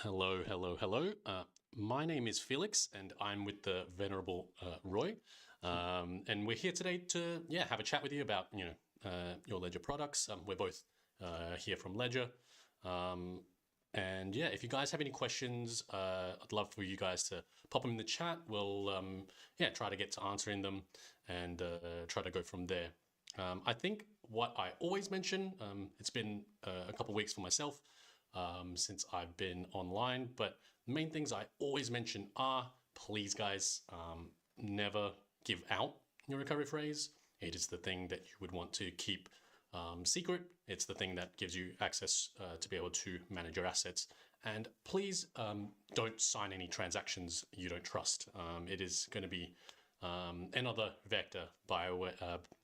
Hello, hello, hello. My name is Felix, and I'm with the venerable Roy. And we're here today to have a chat with you about your Ledger products. We're both here from Ledger, and if you guys have any questions, I'd love for you guys to pop them in the chat. We'll try to get to answering them and try to go from there. I think what I always mention, it's been a couple weeks for myself since I've been online, but the main things I always mention are, please guys, never give out your recovery phrase. It is the thing that you would want to keep secret. It's the thing that gives you access to be able to manage your assets. And please don't sign any transactions you don't trust. It is going to be another vector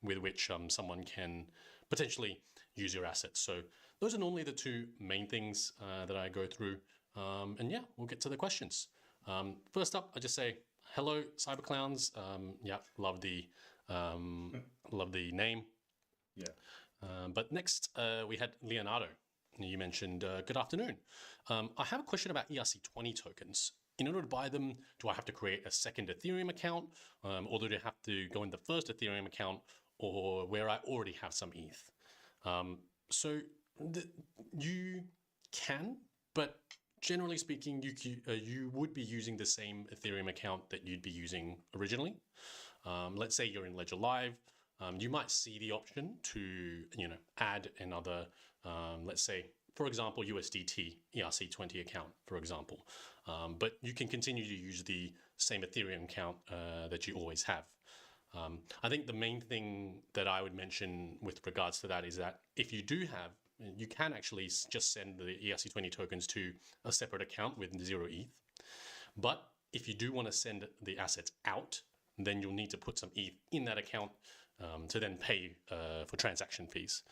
with which someone can potentially use your assets. So those are normally the two main things that I go through. And we'll get to the questions. First up, I just say hello, Cyberclowns. Love the name. Yeah. But next, we had Leonardo. You mentioned good afternoon. I have a question about ERC20 tokens. In order to buy them, do I have to create a second Ethereum account, or do I have to go in the first Ethereum account, or where I already have some ETH? So you can, but generally speaking, you would be using the same Ethereum account that you'd be using originally. Let's say you're in Ledger Live. You might see the option to add another, let's say, for example, USDT ERC20 account, for example. But you can continue to use the same Ethereum account that you always have. I think the main thing that I would mention with regards to that is that if you do have, you can actually just send the ERC20 tokens to a separate account with 0 ETH. But if you do want to send the assets out, then you'll need to put some ETH in that account to then pay for transaction fees.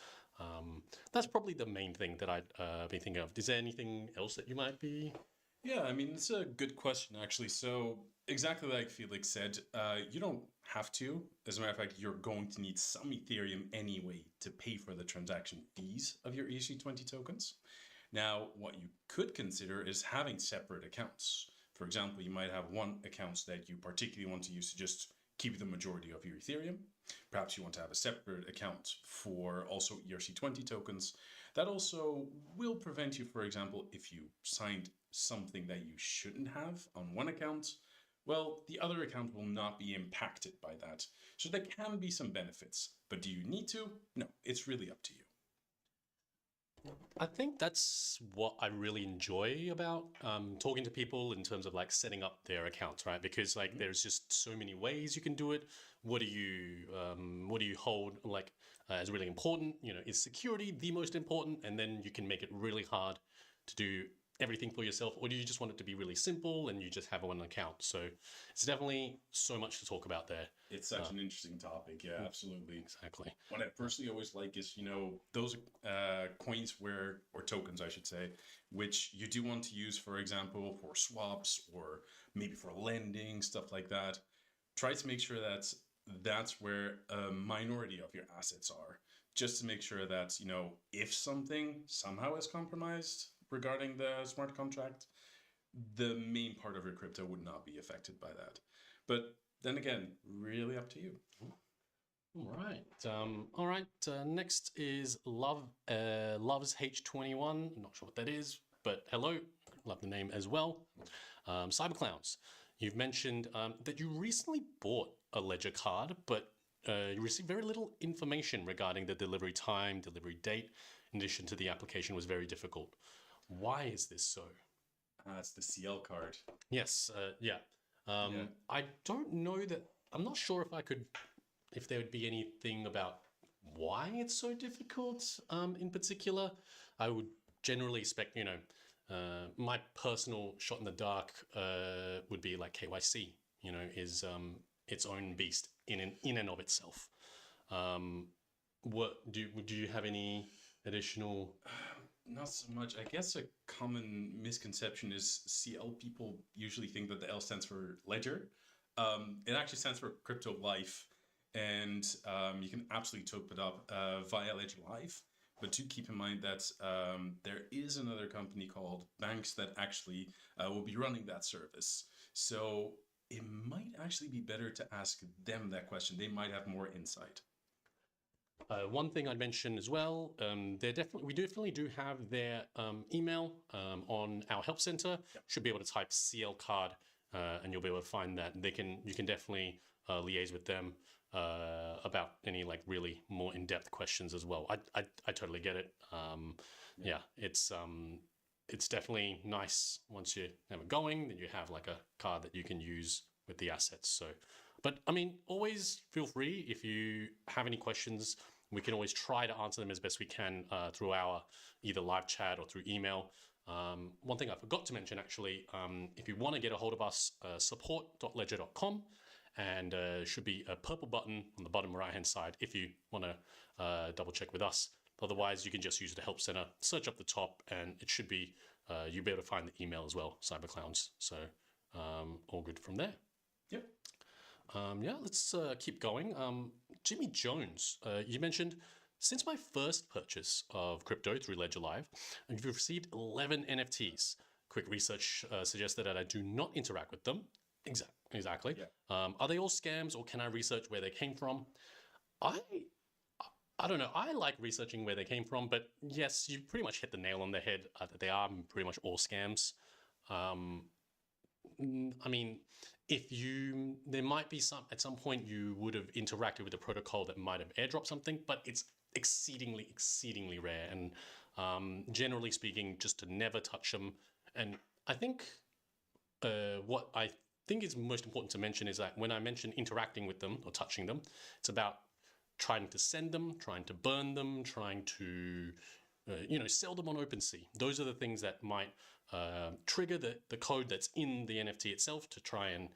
That's probably the main thing that I'd be thinking of. Is there anything else that you might be? Yeah, I mean, it's a good question, actually. So exactly like Felix said, you don't have to. As a matter of fact, you're going to need some Ethereum anyway to pay for the transaction fees of your ERC20 tokens. Now, what you could consider is having separate accounts. For example, you might have one account that you particularly want to use to just keep the majority of your Ethereum. Perhaps you want to have a separate account for also ERC20 tokens. That also will prevent you, for example, if you signed something that you shouldn't have on one account, well, the other account will not be impacted by that. So there can be some benefits, but do you need to? No, it's really up to you. I think that's what I really enjoy about talking to people in terms of like setting up their accounts, right? Because like there's just so many ways you can do it. What do you hold like as really important? Is security the most important? And then you can make it really hard to do everything for yourself, or do you just want it to be really simple and you just have one account? So it's definitely so much to talk about there. It's such an interesting topic. Yeah, absolutely. Exactly. What I personally always like is, those coins or tokens, I should say, which you do want to use, for example, for swaps or maybe for lending, stuff like that. Try to make sure that that's where a minority of your assets are, just to make sure that, if something somehow is compromised regarding the smart contract, the main part of your crypto would not be affected by that. But then again, really up to you. All right. Next is Loves H21. I'm not sure what that is, but hello. Love the name as well. Cyberclowns. You've mentioned that you recently bought a Ledger card, but you received very little information regarding the delivery time, delivery date. In addition to the application was very difficult. Why is this so? It's the CL card. Yes. I don't know that. I'm not sure if there would be anything about why it's so difficult in particular. I would generally expect, my personal shot in the dark would be like KYC, is its own beast in and of itself. What do you have any additional? Not so much. I guess a common misconception is CL people usually think that the L stands for ledger. It actually stands for crypto life, and you can absolutely top it up via Ledger Live. But do keep in mind that there is another company called Banks that actually will be running that service. So it might actually be better to ask them that question. They might have more insight. One thing I'd mention as well, we definitely do have their email on our help center. Should be able to type CL card, and you'll be able to find that. You can definitely liaise with them about any like really more in-depth questions as well. I totally get it. Yeah, it's definitely nice once you have it going, then you have like a card that you can use with the assets. So, but I mean, always feel free if you have any questions. We can always try to answer them as best we can through our either live chat or through email. One thing I forgot to mention actually, if you want to get a hold of us, support.ledger.com, and should be a purple button on the bottom right hand side if you want to double check with us. Otherwise, you can just use the help center, search up the top, and it should be you'll be able to find the email as well, Cyberclowns. So all good from there. Yep. Yeah, let's keep going. Jimmy Jones, you mentioned since my first purchase of crypto through Ledger Live, you've received 11 NFTs. Quick research suggested that I do not interact with them. Exactly. Yeah. Are they all scams, or can I research where they came from? I don't know. I like researching where they came from, but yes, you pretty much hit the nail on the head that they are pretty much all scams. I mean, there might be at some point you would have interacted with a protocol that might have airdropped something, but it's exceedingly rare. And generally speaking, just to never touch them. And I think what I think is most important to mention is that when I mention interacting with them or touching them, it's about trying to send them, trying to burn them, trying to sell them on OpenSea. Those are the things that might trigger the code that's in the NFT itself to try and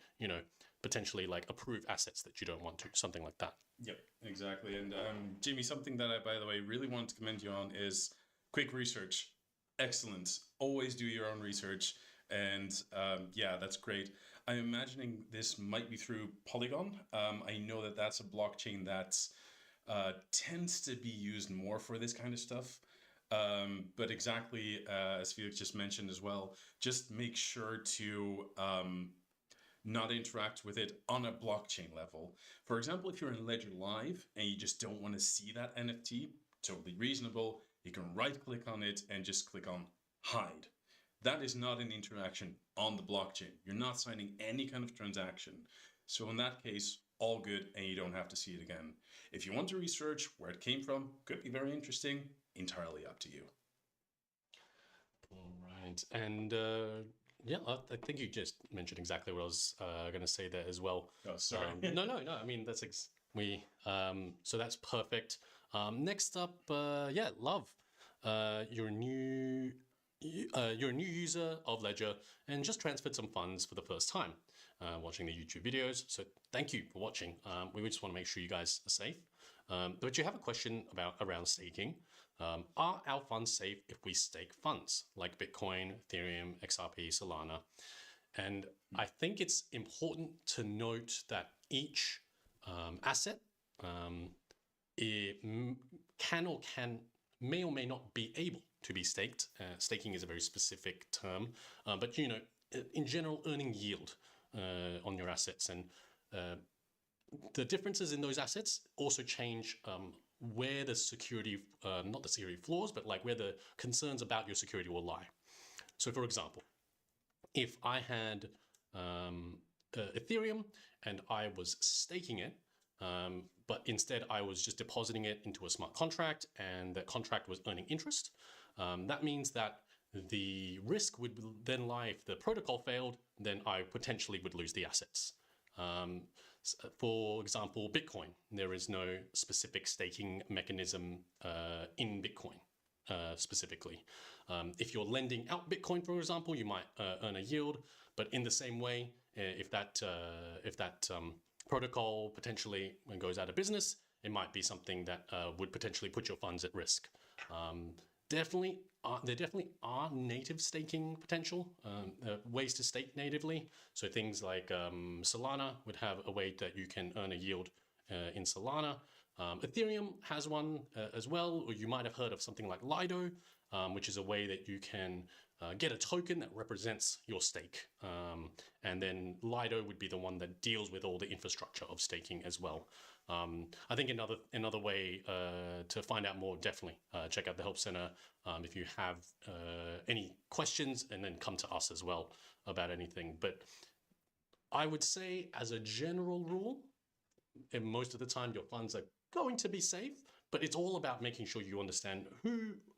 potentially like approve assets that you don't want to, something like that. Yep, exactly. And Jamie, something that I, by the way, really want to commend you on is quick research. Excellent. Always do your own research. And yeah, that's great. I'm imagining this might be through Polygon. I know that that's a blockchain that tends to be used more for this kind of stuff. But exactly as Felix just mentioned as well, just make sure to not interact with it on a blockchain level. For example, if you're in Ledger Live and you just don't want to see that NFT, totally reasonable. You can right click on it and just click on hide. That is not an interaction on the blockchain. You're not signing any kind of transaction. So in that case, all good, and you don't have to see it again. If you want to research where it came from, could be very interesting, entirely up to you. All right. And yeah, I think you just mentioned exactly what I was going to say there as well. Oh, sorry. No. I mean, so that's perfect. Next up, yeah, Love. You're a new user of Ledger and just transferred some funds for the first time watching the YouTube videos. So thank you for watching. We just want to make sure you guys are safe. But you have a question around staking. Are our funds safe if we stake funds like Bitcoin, Ethereum, XRP, Solana? And I think it's important to note that each asset may or may not be able to be staked. Staking is a very specific term, but in general, earning yield on your assets, and the differences in those assets also change where the security, not the security flaws, but like where the concerns about your security will lie. So, for example, if I had Ethereum and I was staking it, but instead I was just depositing it into a smart contract, and that contract was earning interest, that means that the risk would then lie if the protocol failed, then I potentially would lose the assets. For example, Bitcoin, there is no specific staking mechanism in Bitcoin specifically. If you're lending out Bitcoin, for example, you might earn a yield, but in the same way, if that protocol potentially goes out of business, it might be something that would potentially put your funds at risk. There definitely are native staking potential, ways to stake natively. So things like Solana would have a way that you can earn a yield in Solana. Ethereum has one as well, or you might have heard of something like Lido, which is a way that you can get a token that represents your stake. And then Lido would be the one that deals with all the infrastructure of staking as well. I think another way to find out more, definitely check out the Help Center if you have any questions, and then come to us as well about anything. But I would say, as a general rule, and most of the time your funds are going to be safe, but it's all about making sure you understand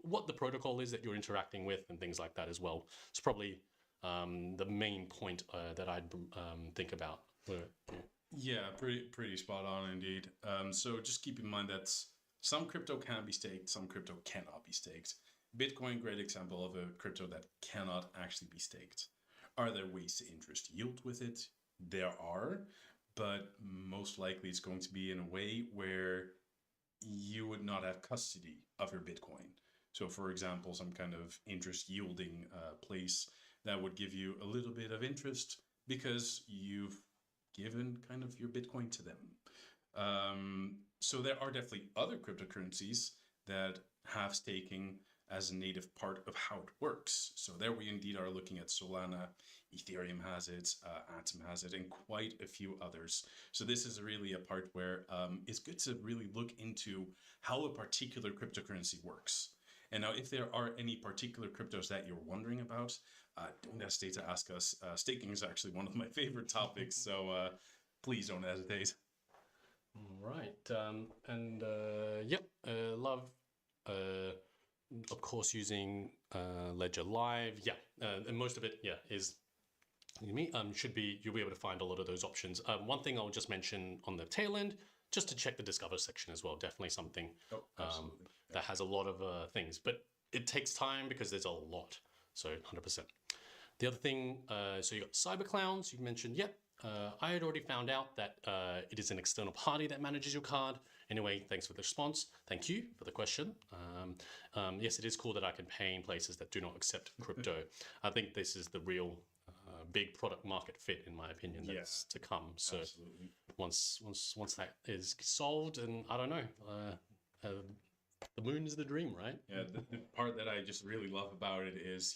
what the protocol is that you're interacting with and things like that as well. It's probably the main point that I'd think about. Yeah, pretty spot on indeed. So just keep in mind that some crypto can be staked, some crypto cannot be staked. Bitcoin, great example of a crypto that cannot actually be staked. Are there ways to interest yield with it? There are, but most likely it's going to be in a way where you would not have custody of your Bitcoin. So for example, some kind of interest yielding place that would give you a little bit of interest because you've given kind of your Bitcoin to them. So there are definitely other cryptocurrencies that have staking as a native part of how it works. So there we indeed are looking at Solana, Ethereum has it, Atom has it, and quite a few others. So this is really a part where it's good to really look into how a particular cryptocurrency works. And now if there are any particular cryptos that you're wondering about, don't hesitate to ask us. Staking is actually one of my favorite topics, so please don't hesitate. All right. Yep, love, of course, using Ledger Live. Yeah, and most of it, yeah, is should be, you'll be able to find a lot of those options. One thing I'll just mention on the tail end, just to check the Discover section as well. Definitely something that has a lot of things, but it takes time because there's a lot. So 100%. The other thing, so you got CyberClowns, you mentioned, yep. I had already found out that it is an external party that manages your card. Anyway, thanks for the response. Thank you for the question. Yes, it is cool that I can pay in places that do not accept crypto. I think this is the real big product market fit, in my opinion, that's to come. So absolutely. once that is solved, and I don't know, the moon is the dream, right? Yeah, the part that I just really love about it is,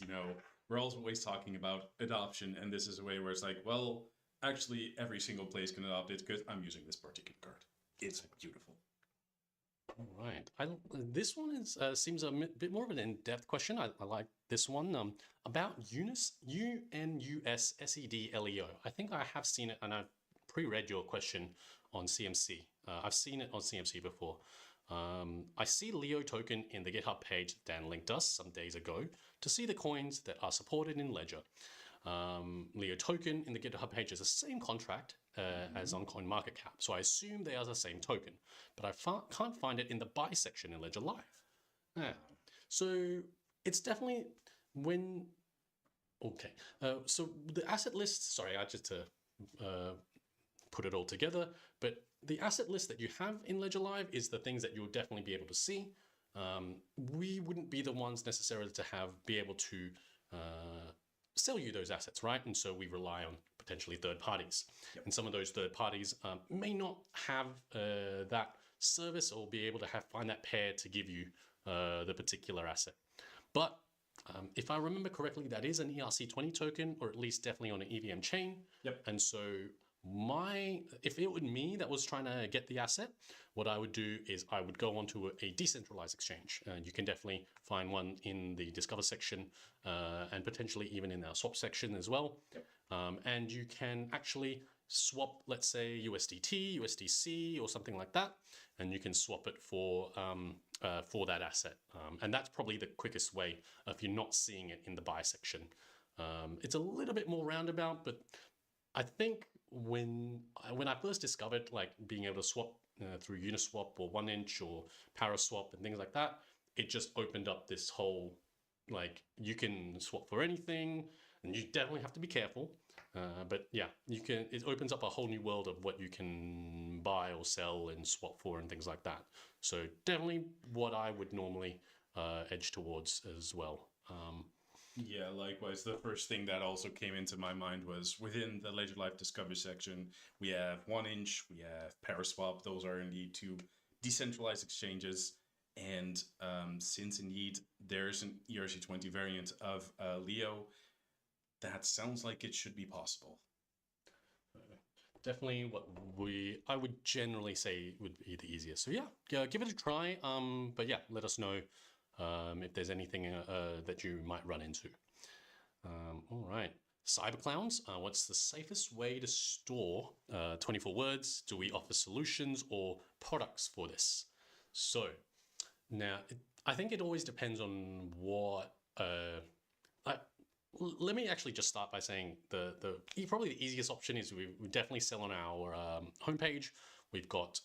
we're always talking about adoption, and this is a way where it's like, well, actually, every single place can adopt it because I'm using this particular card. It's beautiful. All right. This one is seems a bit more of an in-depth question. I like this one about UNUSSEDLEO. I think I have seen it, and I've pre-read your question on CMC. I've seen it on CMC before. I see Leo token in the GitHub page Dan linked us some days ago to see the coins that are supported in Ledger. Leo token in the GitHub page is the same contract as on CoinMarketCap, so I assume they are the same token, but I can't find it in the buy section in Ledger Live. Yeah. So it's definitely when... Okay, so the asset list, sorry, I just to put it all together, but the asset list that you have in Ledger Live is the things that you'll definitely be able to see. We wouldn't be the ones necessarily to be able to sell you those assets, right? And so we rely on potentially third parties. Yep. And some of those third parties may not have that service or be able to find that pair to give you the particular asset. But if I remember correctly, that is an ERC20 token, or at least definitely on an EVM chain. Yep. And so if it were me that was trying to get the asset, what I would do is I would go onto a decentralized exchange. You can definitely find one in the Discover section and potentially even in our swap section as well. Yep. And you can actually swap, let's say, USDT, USDC, or something like that, and you can swap it for that asset. And that's probably the quickest way if you're not seeing it in the buy section. It's a little bit more roundabout, but I think when I first discovered like being able to swap through Uniswap or 1inch or Paraswap and things like that, it just opened up this whole, like, you can swap for anything, and you definitely have to be careful. But yeah, it opens up a whole new world of what you can buy or sell and swap for and things like that. So definitely what I would normally edge towards as well. Yeah, likewise. The first thing that also came into my mind was within the Ledger Live Discover section, we have 1inch, we have Paraswap. Those are indeed two decentralized exchanges. And since indeed there's an ERC20 variant of Leo, that sounds like it should be possible. Definitely what I would generally say would be the easiest. So yeah, give it a try. But yeah, let us know if there's anything that you might run into. All right. Cyberclowns, what's the safest way to store 24 words? Do we offer solutions or products for this? So now, I think it always depends on what. Let me actually just start by saying probably the easiest option is we definitely sell on our homepage. We've got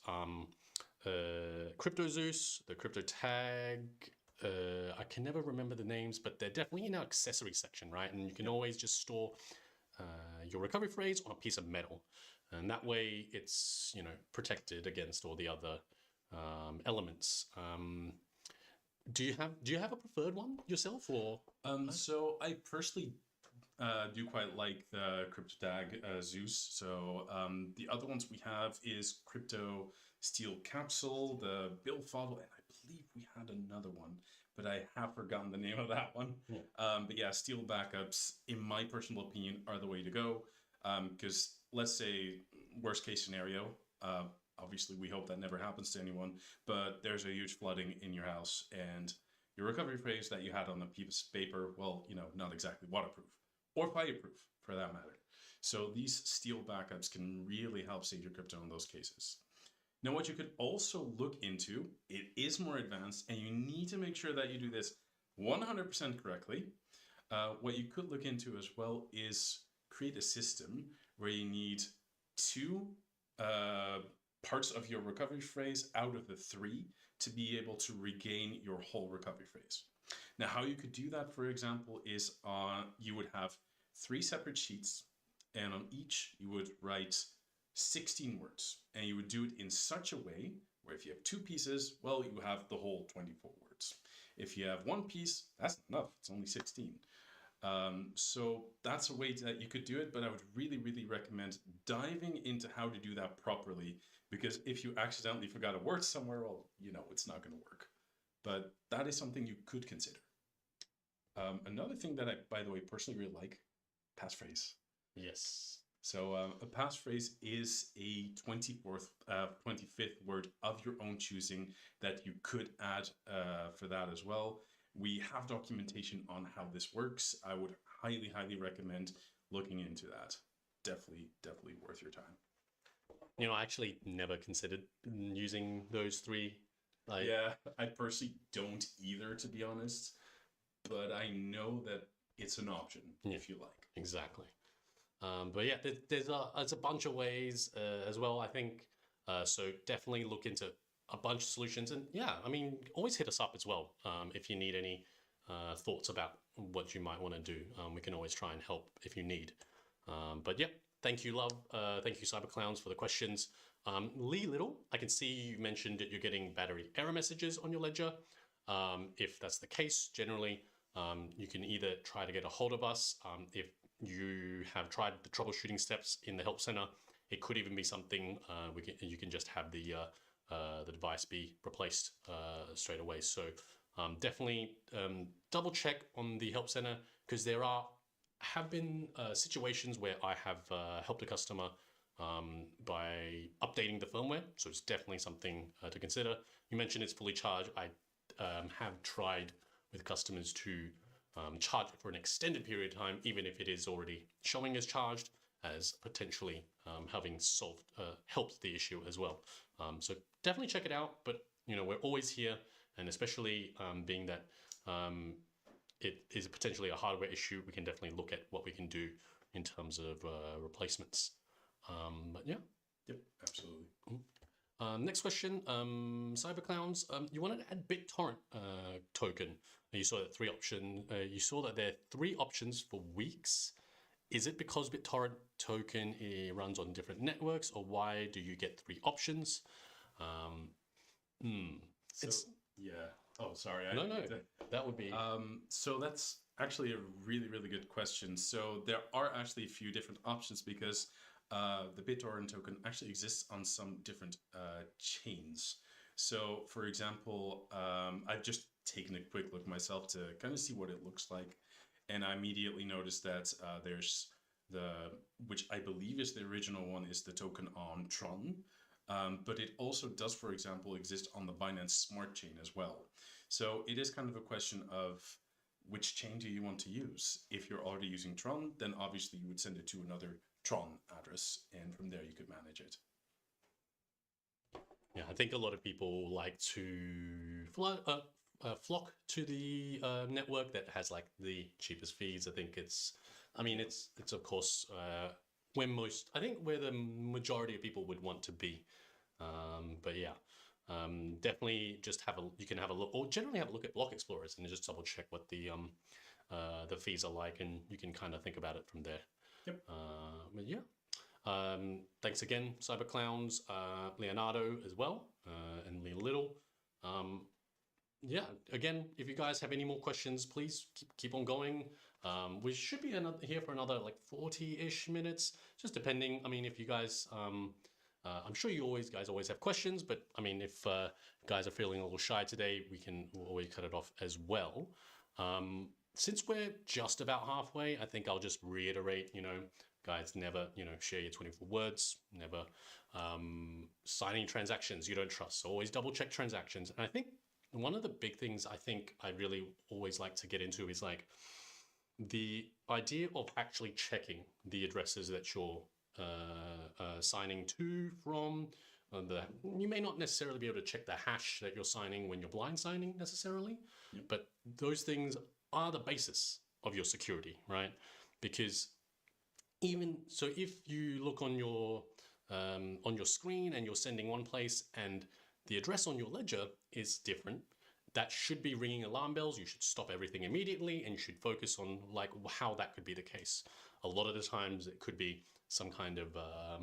CryptoZeus, the Crypto Tag. I can never remember the names, but they're definitely in our accessory section, right? And you can always just store your recovery phrase on a piece of metal, and that way it's protected against all the other elements. Do you have a preferred one yourself, or? So I personally do quite like the CryptoTag Zeus. So the other ones we have is Crypto Steel Capsule, the Bill Fodel, and I believe we had another one, but I have forgotten the name of that one. Yeah. But yeah, steel backups, in my personal opinion, are the way to go. Because let's say worst case scenario, obviously we hope that never happens to anyone, but there's a huge flooding in your house and your recovery phrase that you had on a piece of paper, well, not exactly waterproof or fireproof for that matter. So these steel backups can really help save your crypto in those cases. Now, what you could also look into, it is more advanced, and you need to make sure that you do this 100% correctly. What you could look into as well is create a system where you need two parts of your recovery phrase out of the three to be able to regain your whole recovery phrase. Now, how you could do that, for example, is you would have 3 separate sheets, and on each you would write 16 words, and you would do it in such a way where if you have 2 pieces, well, you have the whole 24 words. If you have 1 piece, that's not enough. It's only 16. So that's a way that you could do it, but I would really, really recommend diving into how to do that properly, because if you accidentally forgot a word somewhere, well, it's not going to work. But that is something you could consider. Another thing that I, by the way, personally really like, passphrase. Yes. So a passphrase is a 25th word of your own choosing that you could add for that as well. We have documentation on how this works. I would highly, highly recommend looking into that. Definitely, definitely worth your time. I actually never considered using those 3. Yeah, I personally don't either, to be honest. But I know that it's an option if you like. Exactly. But yeah, there's a bunch of ways as well, I think. So definitely look into a bunch of solutions. And yeah, I mean, always hit us up as well if you need any thoughts about what you might want to do. We can always try and help if you need. But yeah, thank you, Love. Thank you, Cyberclowns, for the questions. Lee Little, I can see you mentioned that you're getting battery error messages on your ledger. If that's the case, generally, you can either try to get a hold of us. If you have tried the troubleshooting steps in the help center, it could even be something you can just have the device be replaced straight away. So definitely double check on the help center, because there have been situations where I have helped a customer by updating the firmware. So it's definitely something to consider. You mentioned it's fully charged. I have tried with customers to charge it for an extended period of time, even if it is already showing as charged, as potentially having helped the issue as well. So definitely check it out. But we're always here, and especially being that it is potentially a hardware issue, we can definitely look at what we can do in terms of replacements. But yeah. Yep, absolutely. Next question, Cyberclowns. You wanted to add BitTorrent token. You saw that 3 option. You saw that there are 3 options for weeks. Is it because BitTorrent token runs on different networks, or why do you get 3 options? Yeah. Oh, sorry. No. That would be. So that's actually a really, really good question. So there are actually a few different options, because the BitTorrent token actually exists on some different chains. So, for example, I've just taken a quick look myself to kind of see what it looks like, and I immediately noticed that there's the which I believe is the original one is the token on Tron, but it also does, for example, exist on the Binance Smart Chain as well. So it is kind of a question of which chain do you want to use? If you're already using Tron, then obviously you would send it to another Tron address, and from there you could manage it. Yeah, I think a lot of people like to flock to the network that has like the cheapest fees. I think I mean, it's of course I think where the majority of people would want to be. But yeah, definitely just you can have a look, or generally have a look at block explorers and just double check what the fees are like, and you can kind of think about it from there. Yep. But yeah. Thanks again, Cyberclowns, Leonardo as well, and Lee Little. Yeah, again, if you guys have any more questions, please keep on going. We should be here for another like 40-ish minutes, just depending. I mean, if you guys, I'm sure guys always have questions, but I mean, if guys are feeling a little shy today, we'll always cut it off as well. Since we're just about halfway, I think I'll just reiterate, guys, never, share your 24 words, never signing transactions you don't trust. So always double check transactions. And I think one of the big things I think I really always like to get into is like the idea of actually checking the addresses that you're signing to from. You may not necessarily be able to check the hash that you're signing when you're blind signing necessarily, but those things are the basis of your security, right? Because even so, if you look on your screen and you're sending one place and the address on your ledger is different, that should be ringing alarm bells. You should stop everything immediately and you should focus on like how that could be the case. A lot of the times it could be some kind of a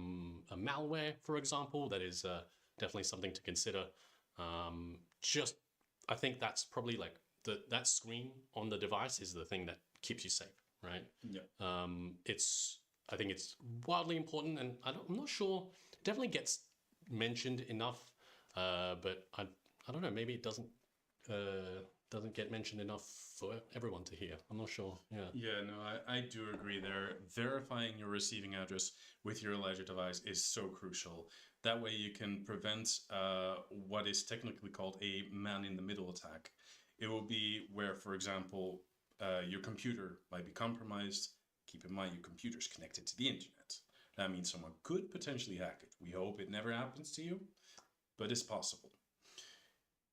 malware, for example. That is definitely something to consider. I think that's probably like that screen on the device is the thing that keeps you safe, right? Yeah. I think it's wildly important, and I'm not sure. It definitely gets mentioned enough, but I don't know. Maybe it doesn't get mentioned enough for everyone to hear. I'm not sure. Yeah. Yeah, no, I do agree there. Verifying your receiving address with your Ledger device is so crucial. That way you can prevent what is technically called a man-in-the-middle attack. It will be where, for example, your computer might be compromised. Keep in mind your computer's connected to the internet. That means someone could potentially hack it. We hope it never happens to you, but it's possible.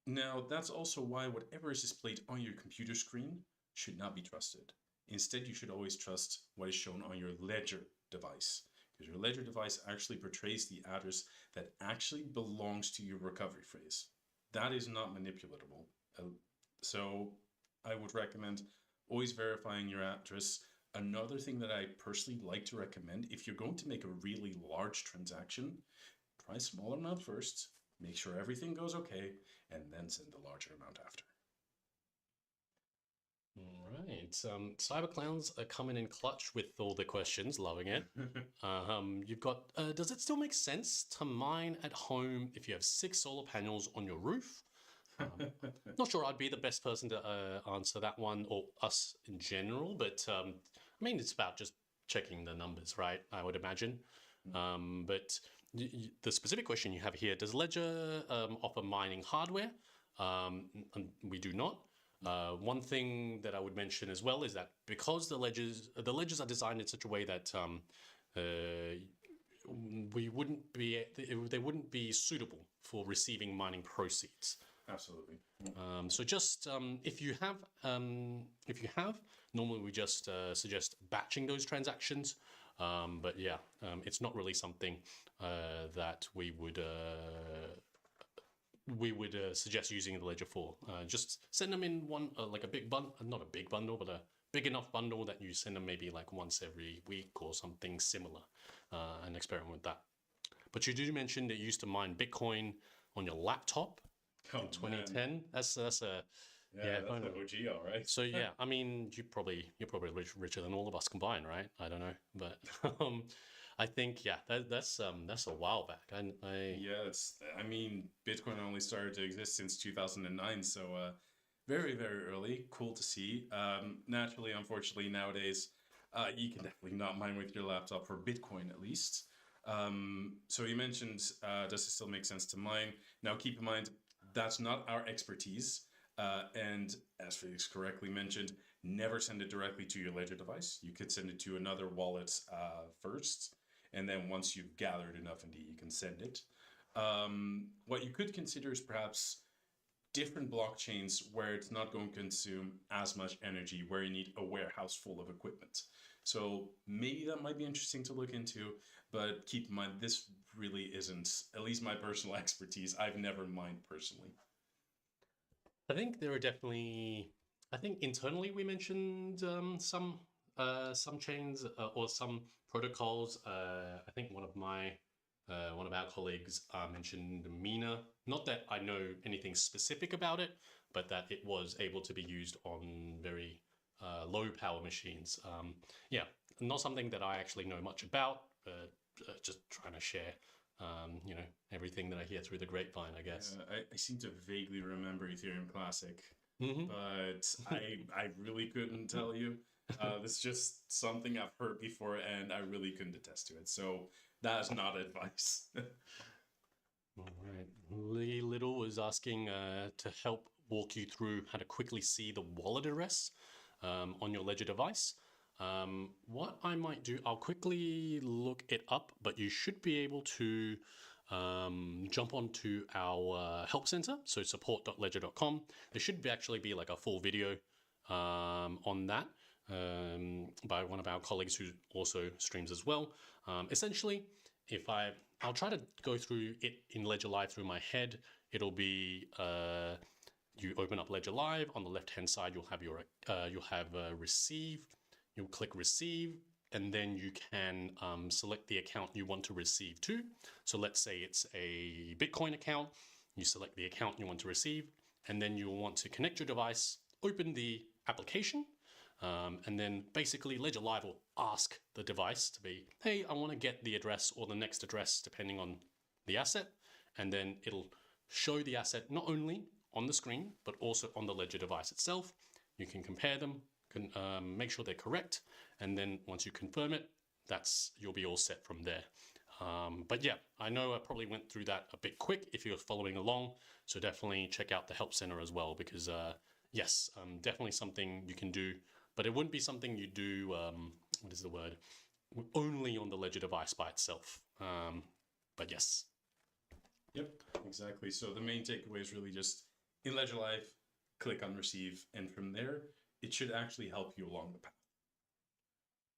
Now, that's also why whatever is displayed on your computer screen should not be trusted. Instead, you should always trust what is shown on your Ledger device, because your Ledger device actually portrays the address that actually belongs to your recovery phrase. That is not manipulatable. So I would recommend always verifying your address. Another thing that I personally like to recommend, if you're going to make a really large transaction, try a small amount first, make sure everything goes okay, and then send the larger amount after. All right. Cyberclowns are coming in clutch with all the questions, loving it. You've got, does it still make sense to mine at home if you have 6 solar panels on your roof? Not sure I'd be the best person to answer that one, or us in general, but I mean, it's about just checking the numbers, right? I would imagine. But the specific question you have here, does Ledger offer mining hardware? We do not. One thing that I would mention as well is that because the ledgers are designed in such a way that they wouldn't be suitable for receiving mining proceeds. Absolutely. So just if you have, normally we just suggest batching those transactions. But yeah, it's not really something that we would suggest using the Ledger for. Just send them in one, like a big bundle, not a big bundle, but a big enough bundle that you send them maybe like once every week or something similar, and experiment with that. But you do mention that you used to mine Bitcoin on your laptop in 2010. Man. That's a Yeah, that's an OG, all right. So yeah, I mean, you're probably richer than all of us combined, right? I don't know, but I think yeah, that's a while back. I Yeah, I mean, Bitcoin only started to exist since 2009, so very, very early. Cool to see. Naturally, unfortunately, nowadays, you can definitely not mine with your laptop for Bitcoin at least. So you mentioned, does it still make sense to mine? Now, keep in mind, that's not our expertise. And as Felix correctly mentioned, never send it directly to your Ledger device. You could send it to another wallet first. And then once you've gathered enough, indeed, you can send it. What you could consider is perhaps different blockchains where it's not going to consume as much energy, where you need a warehouse full of equipment. So maybe that might be interesting to look into, but keep in mind, this really isn't, at least my personal expertise. I've never mined personally. I think there are definitely. I think internally we mentioned some chains or some protocols. I think one of our colleagues mentioned Mina. Not that I know anything specific about it, but that it was able to be used on very low power machines. Yeah, not something that I actually know much about, but just trying to share, everything that I hear through the grapevine, I guess. I seem to vaguely remember Ethereum Classic, Hmm. but I really couldn't tell you. This is just something I've heard before, and I really couldn't attest to it. So that is not advice. All right. Lee Little was asking to help walk you through how to quickly see the wallet address on your Ledger device. What I might do, I'll quickly look it up, but you should be able to jump onto our help center, so support.ledger.com. There should actually be like a full video on that by one of our colleagues who also streams as well. Essentially, if I'll try to go through it in Ledger Live through my head. It'll be you open up Ledger Live. On the left hand side, you'll have receive. You'll click receive, and then you can select the account you want to receive to. So let's say it's a Bitcoin account. You select the account you want to receive, and then you'll want to connect your device, open the application, and then basically Ledger Live will ask the device to be, hey, I want to get the address or the next address depending on the asset. And then it'll show the asset not only on the screen, but also on the Ledger device itself. You can compare them, can make sure they're correct. And then once you confirm it, you'll be all set from there. But yeah, I know I probably went through that a bit quick if you're following along. So definitely check out the help center as well, because yes, definitely something you can do, but it wouldn't be something you do, what is the word? Only on the Ledger device by itself. But yes. Yep, exactly. So the main takeaway is really just in Ledger Live, click on receive, and from there, it should actually help you along the path.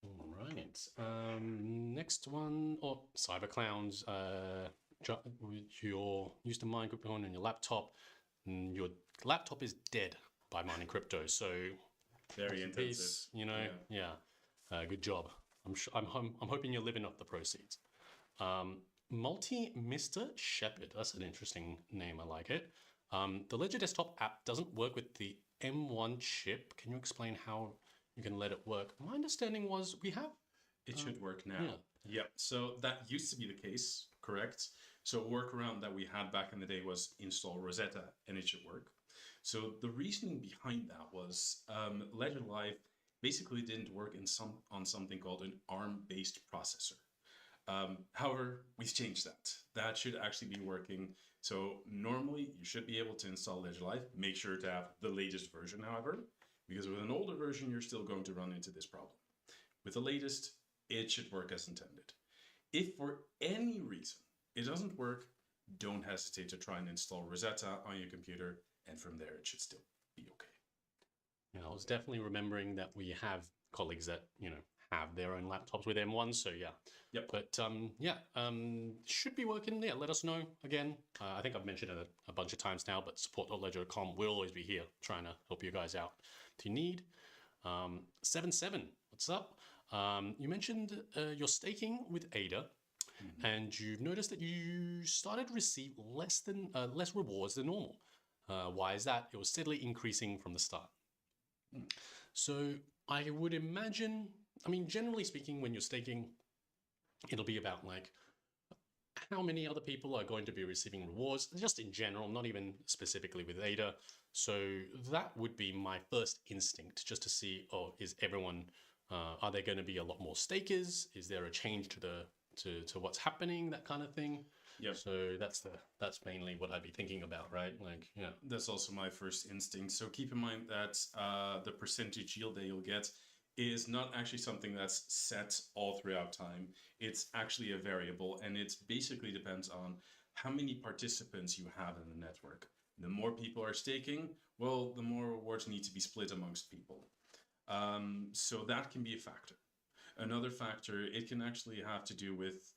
All right. Next one, Cyber Clowns. You're used to mine crypto on your laptop, and your laptop is dead by mining crypto. So Very intensive. peace, yeah. Good job. I'm hoping you're living off the proceeds. Mr. Shepherd. That's an interesting name. I like it. The Ledger Desktop app doesn't work with the M1 chip. Can you explain how you can let it work? My understanding was we have. It should work now. Yeah. Yep. So that used to be the case, correct? So a workaround that we had back in the day was install Rosetta and it should work. So the reasoning behind that was Ledger Live basically didn't work on something called an ARM-based processor. However, we've changed that. That should actually be working. So normally you should be able to install Ledger Live. Make sure to have the latest version, however, because with an older version, you're still going to run into this problem. With the latest, it should work as intended. If for any reason it doesn't work, don't hesitate to try and install Rosetta on your computer, and from there it should still be okay. Yeah, I was definitely remembering that we have colleagues that, have their own laptops with M1. So yeah. Yep. But should be working. Yeah, let us know again. I think I've mentioned it a bunch of times now, but support.ledger.com will always be here trying to help you guys out if you need. 77, what's up? You mentioned you're staking with ADA. Mm-hmm. And you've noticed that you started to receive less rewards than normal. Why is that? It was steadily increasing from the start. So I would imagine, generally speaking, when you're staking, it'll be about like how many other people are going to be receiving rewards, just in general, not even specifically with ADA. So that would be my first instinct, just to see, oh, is everyone, are there going to be a lot more stakers? Is there a change to to what's happening, that kind of thing? Yep. So that's mainly what I'd be thinking about, right? Like, yeah. That's also my first instinct. So keep in mind that the percentage yield that you'll get is not actually something that's set all throughout time. It's actually a variable, and it basically depends on how many participants you have in the network. The more people are staking, well, the more rewards need to be split amongst people. So that can be a factor. Another factor, it can actually have to do with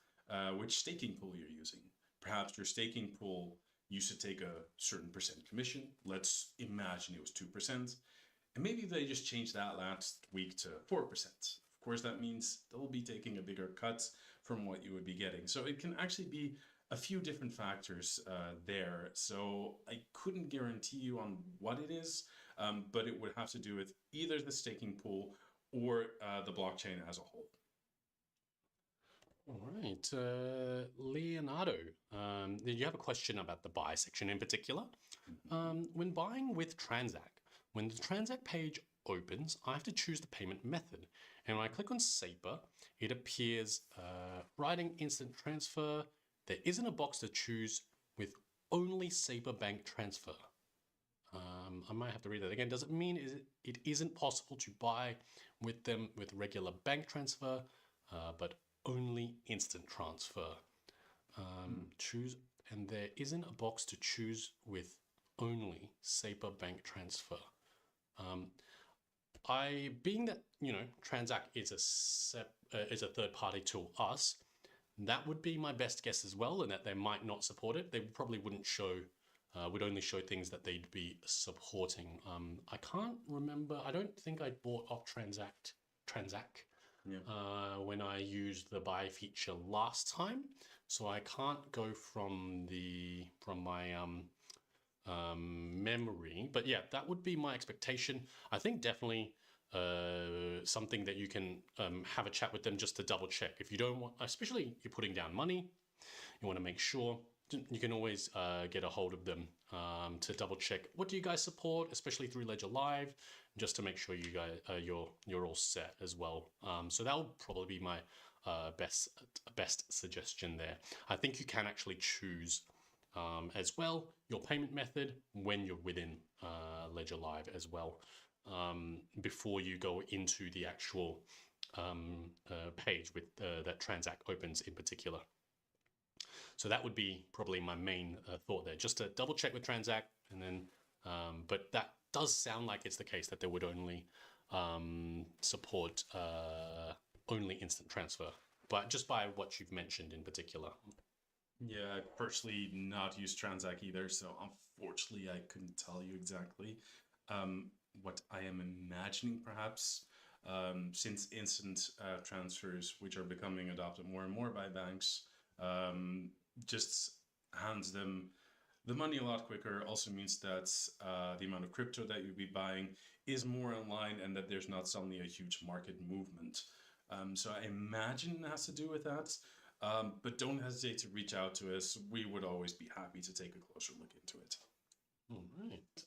which staking pool you're using. Perhaps your staking pool used to take a certain percent commission. Let's imagine it was 2%. And maybe they just changed that last week to 4%. Of course, that means they'll be taking a bigger cut from what you would be getting. So it can actually be a few different factors there. So I couldn't guarantee you on what it is, but it would have to do with either the staking pool or the blockchain as a whole. All right, Leonardo, did you have a question about the buy section in particular? When buying with Transact, when the Transact page opens, I have to choose the payment method. And when I click on SAPER, it appears writing instant transfer. There isn't a box to choose with only SAPER bank transfer. I might have to read that again. Does it mean it isn't possible to buy with them with regular bank transfer, but only instant transfer? Choose, and there isn't a box to choose with only SAPER bank transfer. Being that, you know, Transact is a third party to us, that would be my best guess as well, and that they might not support it. They probably wouldn't show, would only show things that they'd be supporting. I can't remember. I don't think I bought off Transact when I used the buy feature last time, so I can't go from my memory. But yeah, that would be my expectation. I think definitely something that you can have a chat with them just to double check. If you don't want, especially you're putting down money, you want to make sure, you can always get a hold of them to double check what do you guys support, especially through Ledger Live, just to make sure you guys you're all set as well. So that will probably be my best suggestion there. I think you can actually choose as well your payment method when you're within Ledger Live as well, before you go into the actual page with that Transact opens in particular. So that would be probably my main thought there, just to double check with Transact, and then, but that does sound like it's the case that they would only support only instant transfer, but just by what you've mentioned in particular. Yeah, I personally not use Transact either, so unfortunately I couldn't tell you exactly. What I am imagining perhaps, since instant transfers, which are becoming adopted more and more by banks, just hands them the money a lot quicker, also means that the amount of crypto that you'll be buying is more in line, and that there's not suddenly a huge market movement. So I imagine it has to do with that. But don't hesitate to reach out to us. We would always be happy to take a closer look into it. All right.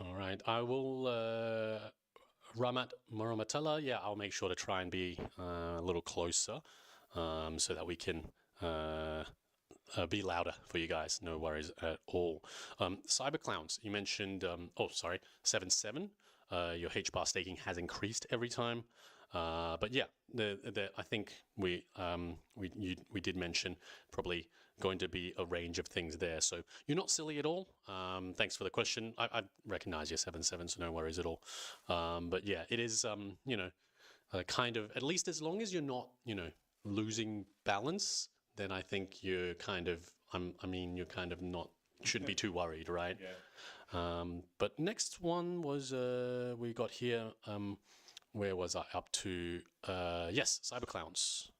All right. I will, Ramat Muramatella, yeah, I'll make sure to try and be a little closer so that we can be louder for you guys. No worries at all. Cyberclowns, you mentioned, 7.7. Your HBAR staking has increased every time. But yeah, I think we did mention probably going to be a range of things there. So you're not silly at all. Thanks for the question. I recognize your 7.7, so no worries at all. But yeah, it is kind of, at least as long as you're not losing balance, then I think you're kind of you're kind of not, shouldn't be too worried, right? Yeah. But next one was we got here. Where was I up to? Yes, Cyberclowns.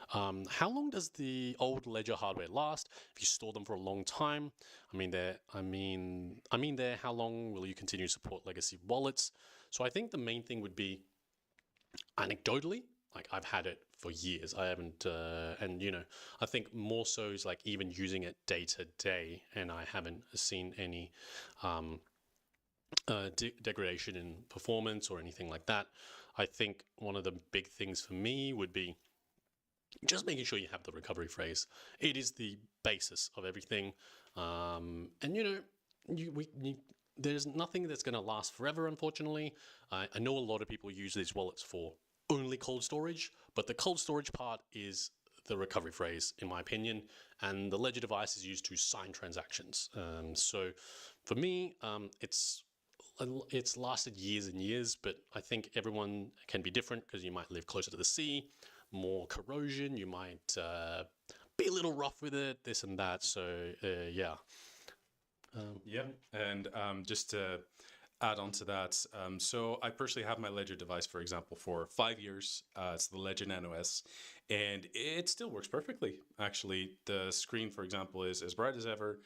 How long does the old Ledger hardware last? If you store them for a long time, how long will you continue to support legacy wallets? So I think the main thing would be, anecdotally, like I've had it for years. I haven't, and I think more so is like even using it day to day, and I haven't seen any degradation in performance or anything like that. I think one of the big things for me would be just making sure you have the recovery phrase. It is the basis of everything, and there's nothing that's going to last forever. Unfortunately, I know a lot of people use these wallets for only cold storage, but the cold storage part is the recovery phrase, in my opinion, and the ledger device is used to sign transactions. So, for me, it's lasted years and years, but I think everyone can be different because you might live closer to the sea, more corrosion, you might be a little rough with it, this and that. So yeah. Yeah, and just to add on to that, so I personally have my Ledger device, for example, for 5 years. It's the Ledger Nano S, and it still works perfectly. Actually, the screen, for example, is as bright as ever.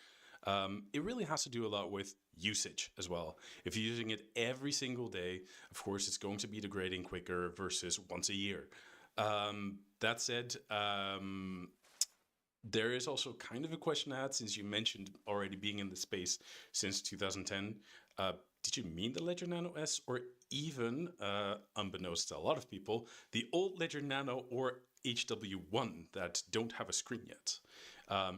It really has to do a lot with usage as well. If you're using it every single day, of course, it's going to be degrading quicker versus once a year. That said, there is also kind of a question I had since you mentioned already being in the space since 2010. Did you mean the Ledger Nano S or even, unbeknownst to a lot of people, the old Ledger Nano or HW1 that don't have a screen yet?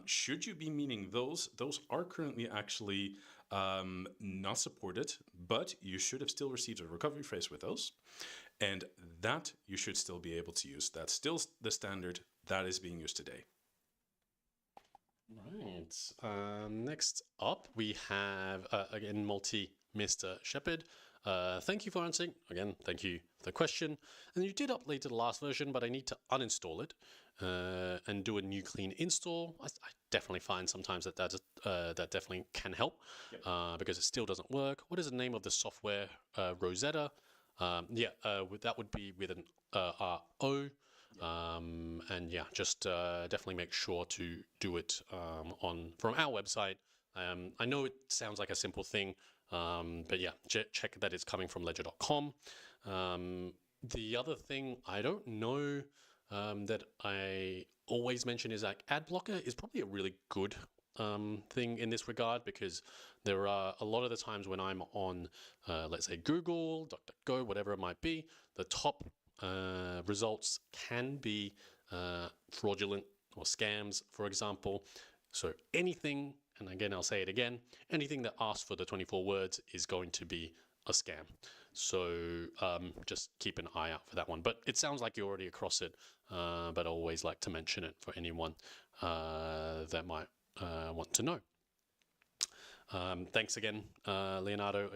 Should you be meaning those? Those are currently actually not supported, but you should have still received a recovery phrase with those. And that you should still be able to use. That's still the standard that is being used today. Right. Next up, we have again Mr. Shepherd. Thank you for answering. Again, thank you for the question. And you did update to the last version, but I need to uninstall it and do a new clean install. I definitely find sometimes that that definitely can help. Yep. Because it still doesn't work. What is the name of the software? Rosetta. That would be with an O. And yeah, just definitely make sure to do it from our website. I know it sounds like a simple thing, but yeah, check that it's coming from ledger.com. The other thing I don't know that I always mention is like ad blocker is probably a really good thing in this regard, because there are a lot of the times when I'm on, let's say Google, DuckDuckGo, whatever it might be, the top results can be fraudulent or scams, for example. So anything, and again, I'll say it again, anything that asks for the 24 words is going to be a scam. So just keep an eye out for that one. But it sounds like you're already across it, but I always like to mention it for anyone that might want to know. Thanks again, Leonardo,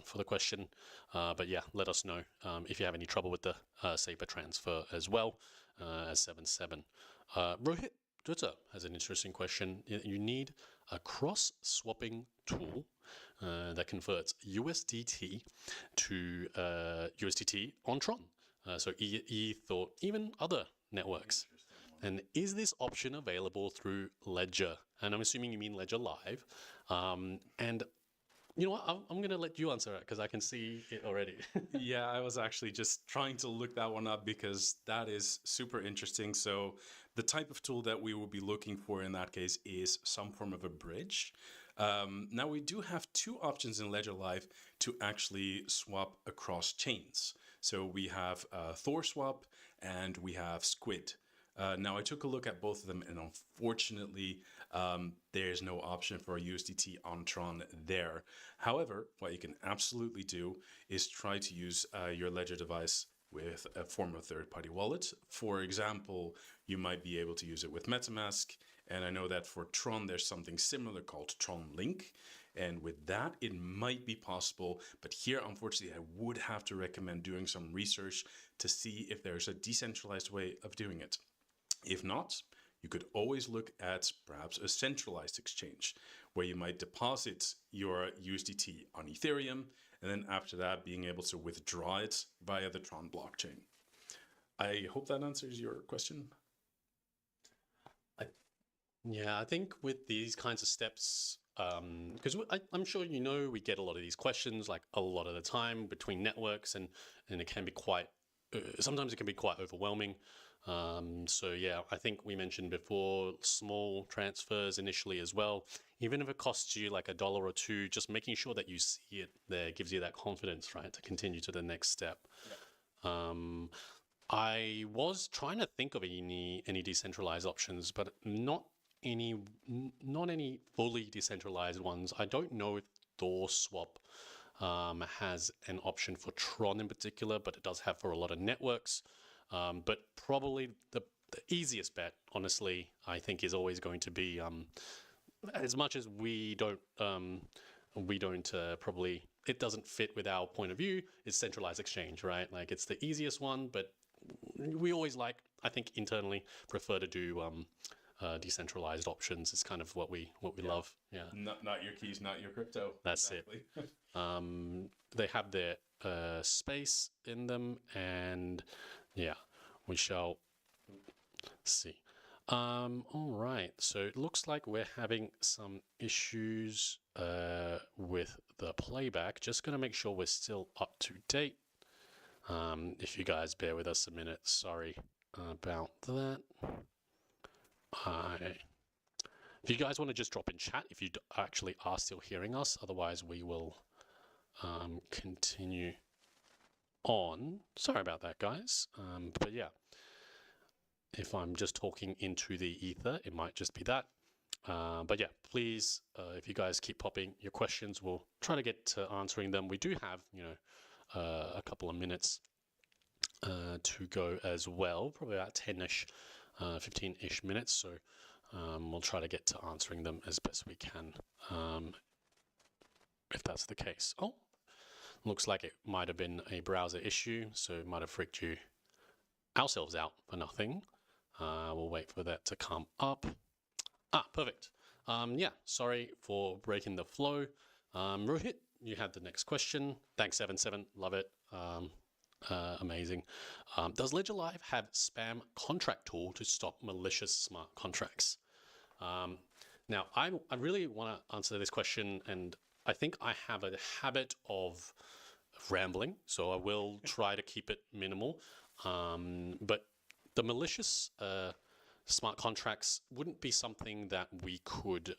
for the question. But yeah, let us know if you have any trouble with the SAPR transfer as well as 7.7. Rohit Dutta has an interesting question. You need a cross-swapping tool that converts USDT to USDT on Tron. So ETH or even other networks. And is this option available through Ledger? And I'm assuming you mean Ledger Live. And you know what? I'm going to let you answer it because I can see it already. Yeah, I was actually just trying to look that one up because that is super interesting. So the type of tool that we will be looking for in that case is some form of a bridge. Now we do have two options in Ledger Live to actually swap across chains. So we have ThorSwap and we have Squid. Now I took a look at both of them, and unfortunately there's no option for a USDT on Tron there. However, what you can absolutely do is try to use your Ledger device with a form of third-party wallet. For example, you might be able to use it with MetaMask, and I know that for Tron there's something similar called Tron Link, and with that it might be possible, but here unfortunately I would have to recommend doing some research to see if there's a decentralized way of doing it. If not, you could always look at perhaps a centralized exchange where you might deposit your USDT on Ethereum, and then after that being able to withdraw it via the Tron blockchain. I hope that answers your question. I think with these kinds of steps, because I'm sure we get a lot of these questions like a lot of the time between networks, and it can be quite sometimes it can be quite overwhelming. So yeah, I think we mentioned before small transfers initially as well. Even if it costs you like $1 or $2, just making sure that you see it there gives you that confidence, right, to continue to the next step. Um, I was trying to think of any decentralized options, but not any fully decentralized ones. I don't know if DoorSwap has an option for Tron in particular, but it does have for a lot of networks. But probably the easiest bet, honestly, I think is always going to be, as much as we don't probably, it doesn't fit with our point of view, is centralized exchange, right? Like it's the easiest one, but we always I think internally prefer to do decentralized options. It's kind of what we love. Yeah. Not your keys, not your crypto. That's exactly it. They have their space in them, and yeah, we shall see. All right, so it looks like we're having some issues with the playback. Just gonna make sure we're still up to date. If you guys bear with us a minute, sorry about that. If you guys want to just drop in chat if you actually are still hearing us, otherwise we will continue on. Sorry about that, guys. But yeah, if I'm just talking into the ether, it might just be that. But yeah, please, if you guys keep popping your questions, we'll try to get to answering them. We do have, a couple of minutes to go as well, probably about 10-ish, 15-ish minutes. So we'll try to get to answering them as best we can, if that's the case. Oh, looks like it might have been a browser issue, so it might have freaked ourselves out for nothing. We'll wait for that to come up. Perfect. Yeah, sorry for breaking the flow. Rohit, you had the next question. Thanks, 77. Love it. Amazing. Does Ledger Live have spam contract tool to stop malicious smart contracts? Now, I really want to answer this question, and I think I have a habit of rambling, so I will try to keep it minimal. But the malicious smart contracts wouldn't be something that we could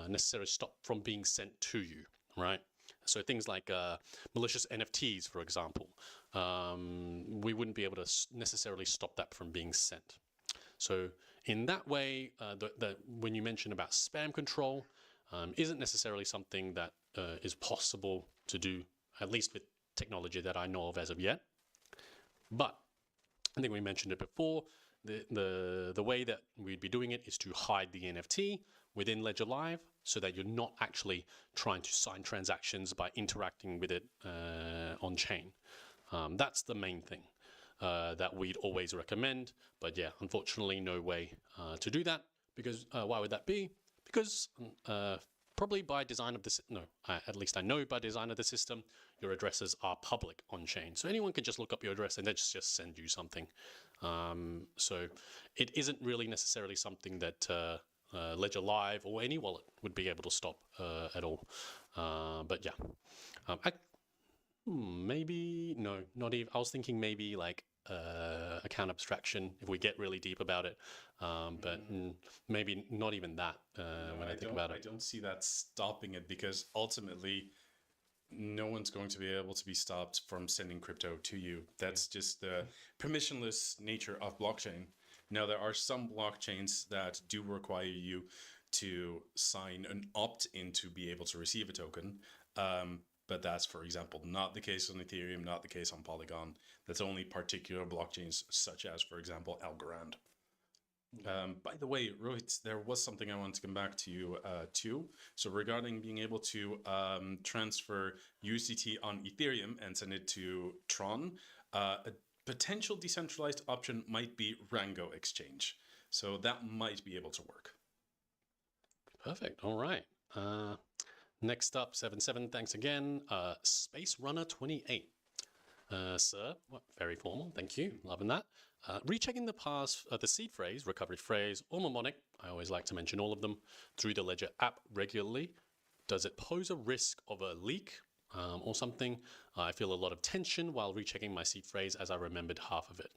necessarily stop from being sent to you, right? So things like malicious NFTs, for example, we wouldn't be able to necessarily stop that from being sent. So in that way, when you mention about spam control, isn't necessarily something that is possible to do, at least with technology that I know of as of yet. But I think we mentioned it before. The way that we'd be doing it is to hide the NFT within Ledger Live so that you're not actually trying to sign transactions by interacting with it on chain. That's the main thing that we'd always recommend. But yeah, unfortunately, no way to do that. Because why would that be? Because probably by design of this, at least I know by design of the system, your addresses are public on chain. So anyone can just look up your address and then just send you something. So it isn't really necessarily something that Ledger Live or any wallet would be able to stop at all. But yeah, maybe, no, not even, I was thinking maybe like account abstraction if we get really deep about it, but maybe not even that when I think about it. I don't see that stopping it, because ultimately no one's going to be able to be stopped from sending crypto to you. That's just the permissionless nature of blockchain. Now, there are some blockchains that do require you to sign an opt-in to be able to receive a token. But that's, for example, not the case on Ethereum, not the case on Polygon. That's only particular blockchains, such as, for example, Algorand. By the way, Rohit, there was something I wanted to come back to you too. So regarding being able to transfer USDT on Ethereum and send it to Tron, a potential decentralized option might be Rango Exchange. So that might be able to work. Perfect. All right. Next up, 77. Thanks again. Space Runner 28. Sir, very formal. Thank you. Loving that. Rechecking the seed phrase, recovery phrase, or mnemonic, I always like to mention all of them, through the Ledger app regularly. Does it pose a risk of a leak or something. I feel a lot of tension while rechecking my seed phrase as I remembered half of it.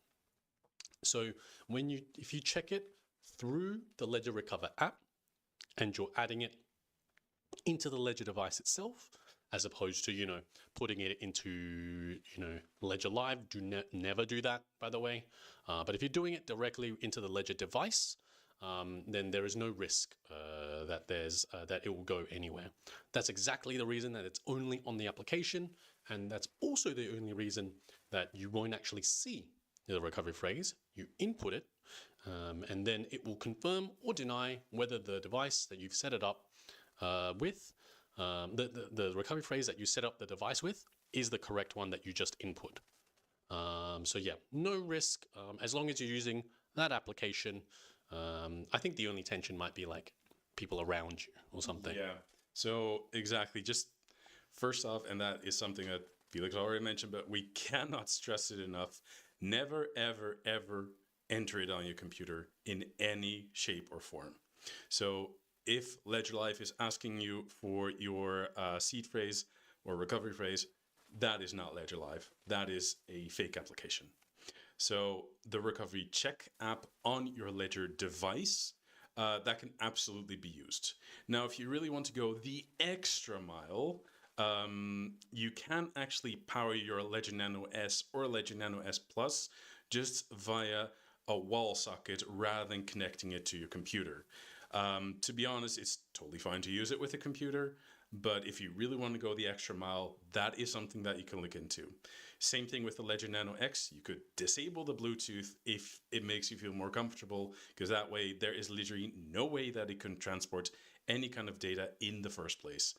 So if you check it through the Ledger Recover app and you're adding it into the Ledger device itself, as opposed to, putting it into, Ledger Live, never do that, by the way. But if you're doing it directly into the Ledger device, then there is no risk that it will go anywhere. That's exactly the reason that it's only on the application, and that's also the only reason that you won't actually see the recovery phrase. You input it, and then it will confirm or deny whether the device that you've set it up with, the recovery phrase that you set up the device with, is the correct one that you just input. So yeah, no risk as long as you're using that application. I think the only tension might be like people around you or something. Yeah. So exactly. Just first off, and that is something that Felix already mentioned, but we cannot stress it enough. Never, ever, ever enter it on your computer in any shape or form. So if Ledger Live is asking you for your seed phrase or recovery phrase, that is not Ledger Live. That is a fake application. So the Recovery Check app on your Ledger device, that can absolutely be used. Now, if you really want to go the extra mile, you can actually power your Ledger Nano S or Ledger Nano S Plus just via a wall socket rather than connecting it to your computer. To be honest, it's totally fine to use it with a computer, but if you really want to go the extra mile, that is something that you can look into. Same thing with the Ledger Nano X. You could disable the Bluetooth if it makes you feel more comfortable, because that way there is literally no way that it can transport any kind of data in the first place.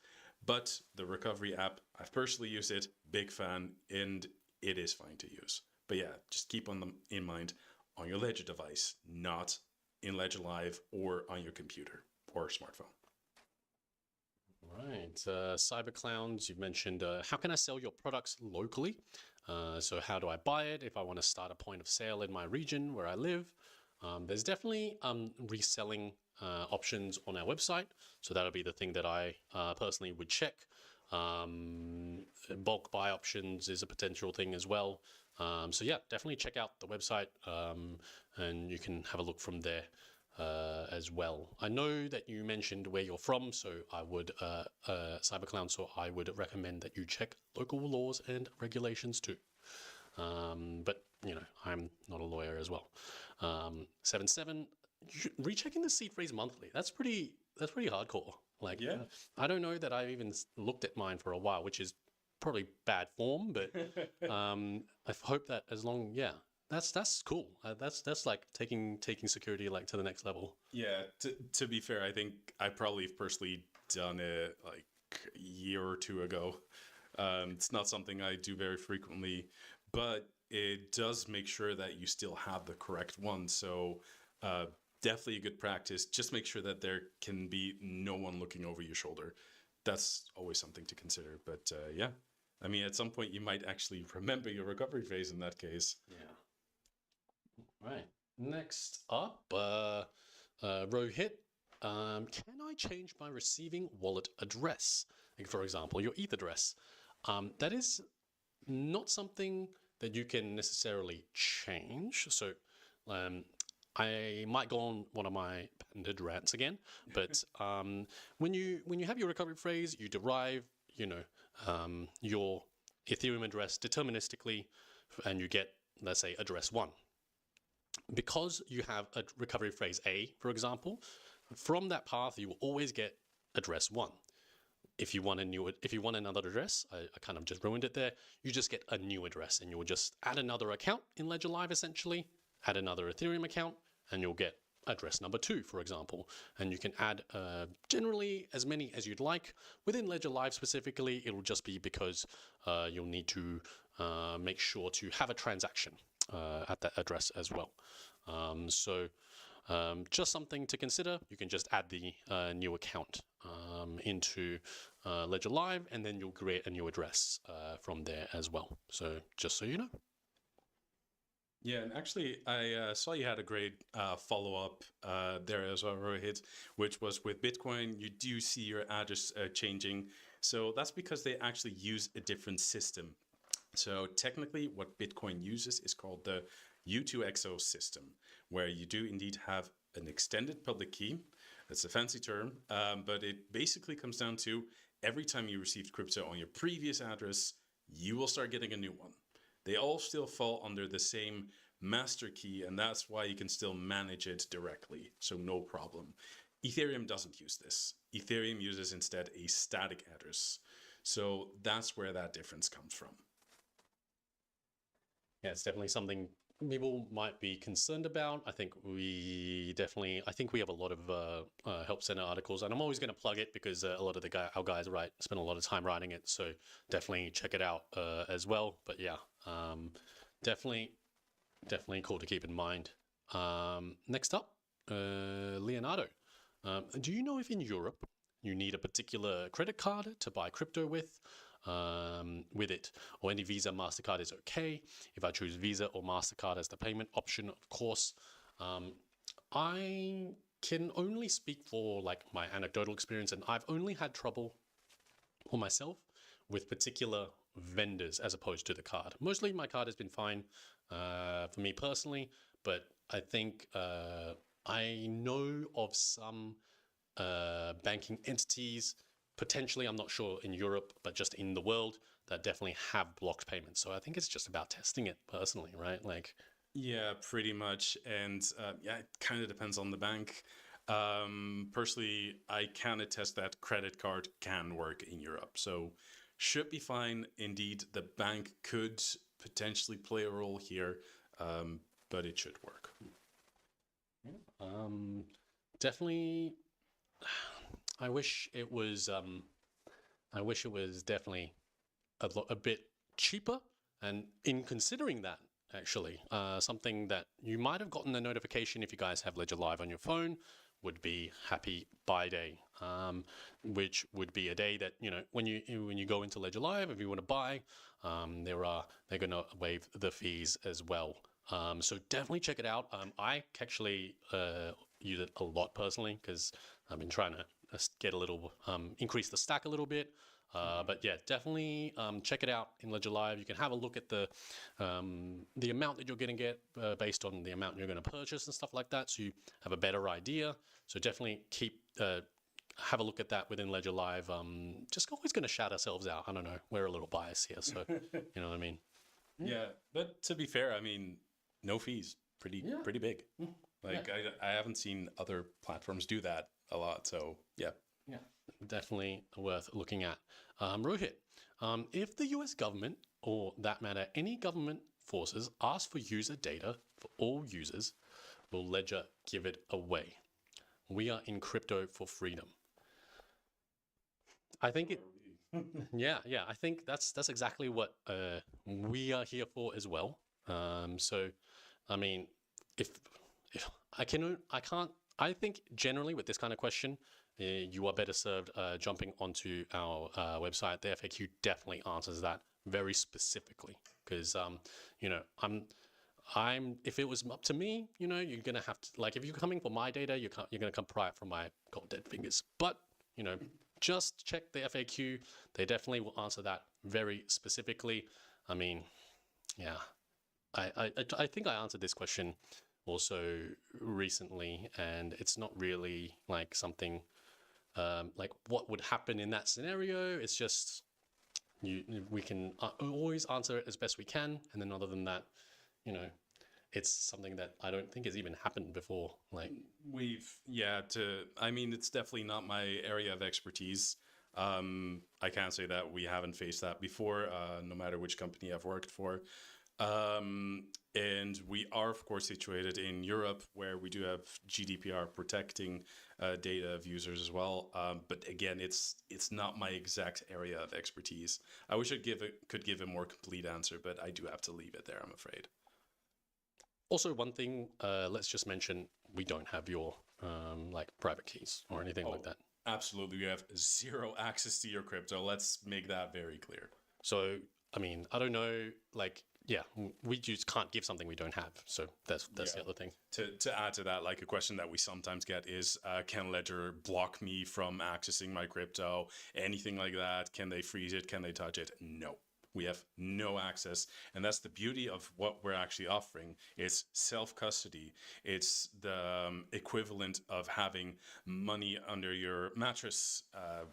But the recovery app, I've personally used it, big fan, and it is fine to use. But yeah, just keep them in mind on your Ledger device, not in Ledger Live or on your computer or smartphone. Right. Cyberclowns, you've mentioned, how can I sell your products locally? So how do I buy it if I want to start a point of sale in my region where I live? There's definitely reselling options on our website. So that'll be the thing that I personally would check. Bulk buy options is a potential thing as well. So yeah, definitely check out the website and you can have a look from there as well. I know that you mentioned where you're from, so I would, Cyberclown, so I would recommend that you check local laws and regulations too. But, I'm not a lawyer as well. 7-7, rechecking the seed phrase monthly. That's pretty hardcore. Like, Yeah. I don't know that I've even looked at mine for a while, which is probably bad form, but I hope that that's cool. That's like taking security like to the next level. Yeah, to be fair, I think I probably personally done it like a year or two ago. It's not something I do very frequently, but it does make sure that you still have the correct one. So definitely a good practice. Just make sure that there can be no one looking over your shoulder. That's always something to consider. But yeah, I mean, at some point you might actually remember your recovery phase in that case. Yeah. Right. Next up, Rohit. Can I change my receiving wallet address? Like, for example, your ETH address. That is not something that you can necessarily change. So I might go on one of my patented rants again, but when you have your recovery phrase, you derive, your Ethereum address deterministically, and you get, let's say, address 1. Because you have a recovery phrase A, for example, from that path you will always get address 1. If you want another address, I kind of just ruined it there. You just get a new address, and you will just add another account in Ledger Live, essentially, add another Ethereum account, and you'll get address number 2, for example. And you can add generally as many as you'd like. Within Ledger Live specifically, it will just be because you'll need to make sure to have a transaction at that address as well. So just something to consider. You can just add the new account into Ledger Live, and then you'll create a new address from there as well. So just so you know. Yeah, and actually, I saw you had a great follow-up there as well, Rohit, which was with Bitcoin. You do see your address changing. So that's because they actually use a different system. So technically, what Bitcoin uses is called the U2XO system, where you do indeed have an extended public key. That's a fancy term, but it basically comes down to every time you received crypto on your previous address, you will start getting a new one. They all still fall under the same master key, and that's why you can still manage it directly, so no problem. Ethereum doesn't use this. Ethereum uses instead a static address. So that's where that difference comes from. Yeah, it's definitely something people might be concerned about. I think we have a lot of help center articles, and I'm always going to plug it because a lot of our guys spend a lot of time writing it. So definitely check it out as well. But yeah, definitely cool to keep in mind. Next up, Leonardo. Do you know if in Europe you need a particular credit card to buy crypto with it, or any Visa, MasterCard is okay? If I choose Visa or MasterCard as the payment option, of course. I can only speak for like my anecdotal experience, and I've only had trouble for myself with particular vendors as opposed to the card. Mostly my card has been fine for me personally, but I think I know of some banking entities, potentially, I'm not sure in Europe, but just in the world, that definitely have blocked payments. So I think it's just about testing it personally, right? Like, yeah, pretty much. And yeah, it kind of depends on the bank. Personally, I can attest that credit card can work in Europe. So should be fine. Indeed, the bank could potentially play a role here, but it should work. Definitely, I wish it was definitely a bit cheaper. And in considering that, actually, something that you might have gotten a notification if you guys have Ledger Live on your phone would be Happy Buy Day, which would be a day that, you know, when you go into Ledger Live, if you want to buy, they're gonna waive the fees as well. So definitely check it out. I actually use it a lot personally because I've been trying to get a little increase the stack a little bit. But yeah, definitely check it out in Ledger Live. You can have a look at the amount that you're going to get based on the amount you're going to purchase and stuff like that, so you have a better idea. So definitely have a look at that within Ledger Live. Just always going to shout ourselves out. I don't know, we're a little biased here, so you know what I mean. Yeah, but to be fair, I mean, no fees, pretty big. Like I haven't seen other platforms do that a lot, so yeah. Yeah, definitely worth looking at. Rohit, if the US government, or that matter, any government forces ask for user data for all users, will Ledger give it away? We are in crypto for freedom. I think it. Yeah, I think that's exactly what we are here for as well. So, I mean, if I can't. I think generally with this kind of question, you are better served jumping onto our website. The FAQ definitely answers that very specifically because you know, I'm if it was up to me, you know, you're gonna have to, like, if you're coming for my data, you're gonna come pry it from my cold dead fingers. But you know, just check the FAQ. They definitely will answer that very specifically. I mean, yeah, I think I answered this question also recently, and it's not really like something like what would happen in that scenario. It's just we can always answer it as best we can, and then other than that, you know, it's something that I don't think has even happened before. Like I mean, it's definitely not my area of expertise. I can't say that we haven't faced that before, no matter which company I've worked for. And we are, of course, situated in Europe, where we do have GDPR protecting data of users as well. But again, it's not my exact area of expertise. I wish I could give a more complete answer, but I do have to leave it there, I'm afraid. Also, one thing, let's just mention, we don't have your like private keys or anything like that. Absolutely, we have zero access to your crypto. Let's make that very clear. So, I mean, I don't know, like, yeah, we just can't give something we don't have. So that's the other thing. To add to that, like a question that we sometimes get is, can Ledger block me from accessing my crypto? Anything like that? Can they freeze it? Can they touch it? No. We have no access, and that's the beauty of what we're actually offering. It's self-custody. It's the equivalent of having money under your mattress.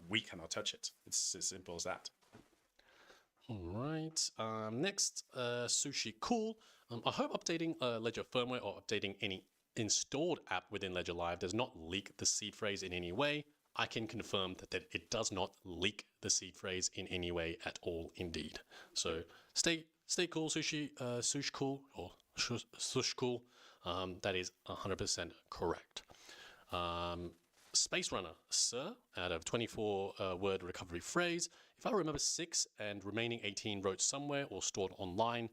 We cannot touch it. It's as simple as that. All right. Next, Sushi Cool. I hope updating Ledger firmware or updating any installed app within Ledger Live does not leak the seed phrase in any way. I can confirm that it does not leak the seed phrase in any way at all, indeed. So stay cool, Sushi Cool, or Sush Cool. That is 100% correct. Space Runner, sir, out of 24 word recovery phrase. If I remember 6 and remaining 18 wrote somewhere or stored online,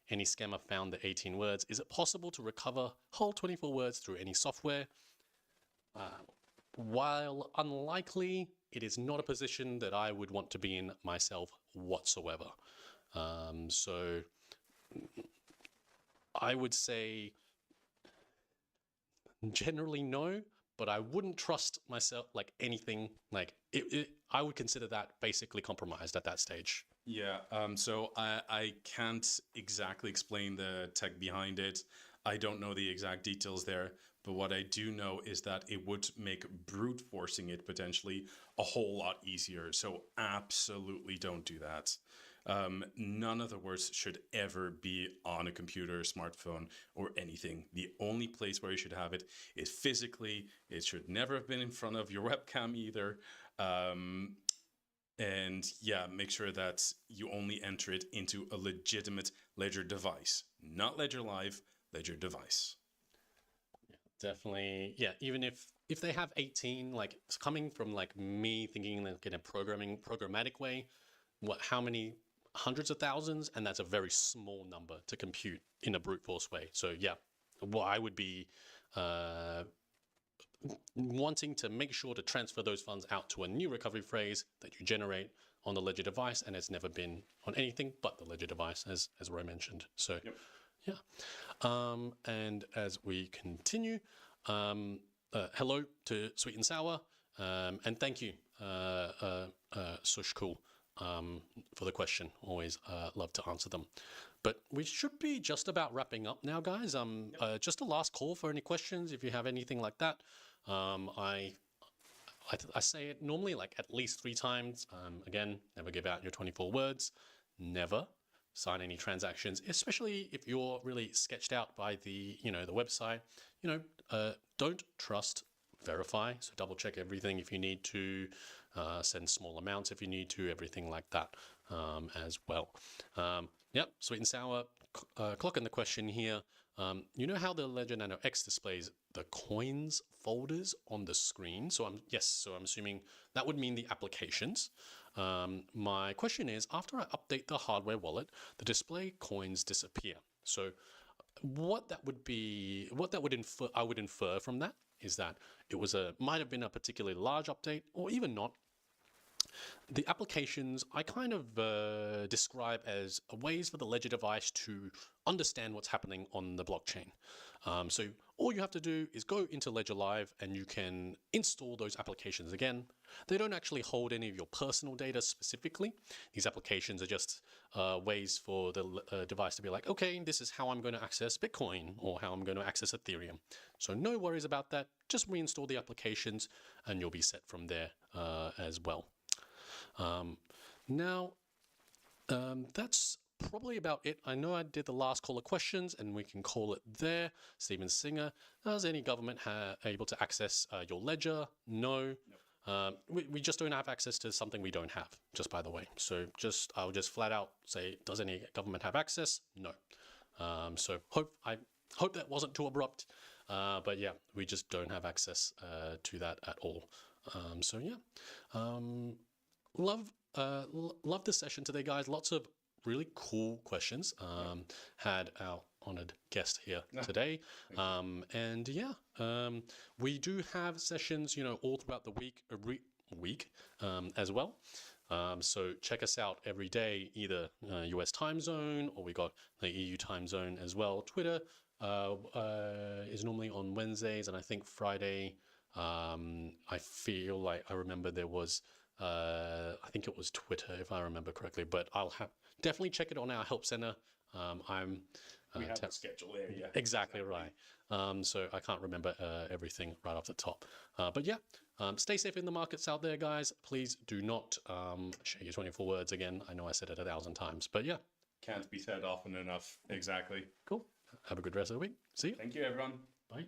any scammer found the 18 words. Is it possible to recover whole 24 words through any software? While unlikely, it is not a position that I would want to be in myself whatsoever. So I would say generally no, but I wouldn't trust myself like anything. Like I would consider that basically compromised at that stage. Yeah, so I can't exactly explain the tech behind it. I don't know the exact details there, but what I do know is that it would make brute forcing it potentially a whole lot easier. So absolutely don't do that. None of the words should ever be on a computer, smartphone, or anything. The only place where you should have it is physically. It should never have been in front of your webcam either. And yeah, make sure that you only enter it into a legitimate Ledger device, not Ledger Live, Ledger device. Definitely, yeah. Even if they have 18, like it's coming from like me thinking like in a programmatic way, how many hundreds of thousands, and that's a very small number to compute in a brute force way. So yeah, what I would be wanting to make sure to transfer those funds out to a new recovery phrase that you generate on the Ledger device, and it's never been on anything but the Ledger device, as Roy mentioned. So. Yep. Yeah. And as we continue, hello to Sweet and Sour, and thank you, Sush Cool, for the question. Always love to answer them. But we should be just about wrapping up now, guys. Just a last call for any questions, if you have anything like that. I say it normally like at least 3 times. Again, never give out your 24 words. Never sign any transactions, especially if you're really sketched out by the website. Don't trust, verify. So double check everything if you need to, send small amounts if you need to, everything like that as well. Yep, Sweet and Sour, clocking the question here. You know how the Ledger Nano X displays the coins folders on the screen? So I'm assuming that would mean the applications. My question is, after I update the hardware wallet, the display coins disappear. So what that would infer, I would infer from that is that it might have been a particularly large update, or even not. The applications I kind of describe as ways for the Ledger device to understand what's happening on the blockchain. So all you have to do is go into Ledger Live and you can install those applications again. They don't actually hold any of your personal data specifically. These applications are just ways for the device to be like, okay, this is how I'm going to access Bitcoin or how I'm going to access Ethereum. So no worries about that. Just reinstall the applications and you'll be set from there as well. That's probably about it. I know I did the last call of questions and we can call it there. Steven Singer, is any government able to access your ledger? No. We just don't have access to something we don't have, just by the way. So I'll just flat out say, does any government have access? No. So I hope that wasn't too abrupt. But yeah, we just don't have access to that at all. So yeah. Love this session today, guys. Lots of really cool questions. Had our honored guest here today. And yeah, we do have sessions, all throughout the week as well. So check us out every day, either US time zone or we got the EU time zone as well. Twitter is normally on Wednesdays, and I think Friday. I feel like I remember there was. I think it was Twitter, if I remember correctly. But I'll definitely check it on our help center. We have the schedule there, yeah. Exactly right. So I can't remember everything right off the top. But yeah, stay safe in the markets out there, guys. Please do not share your 24 words again. I know I said it 1,000 times, but yeah. Can't be said often enough. Exactly. Cool. Have a good rest of the week. See you. Thank you, everyone. Bye.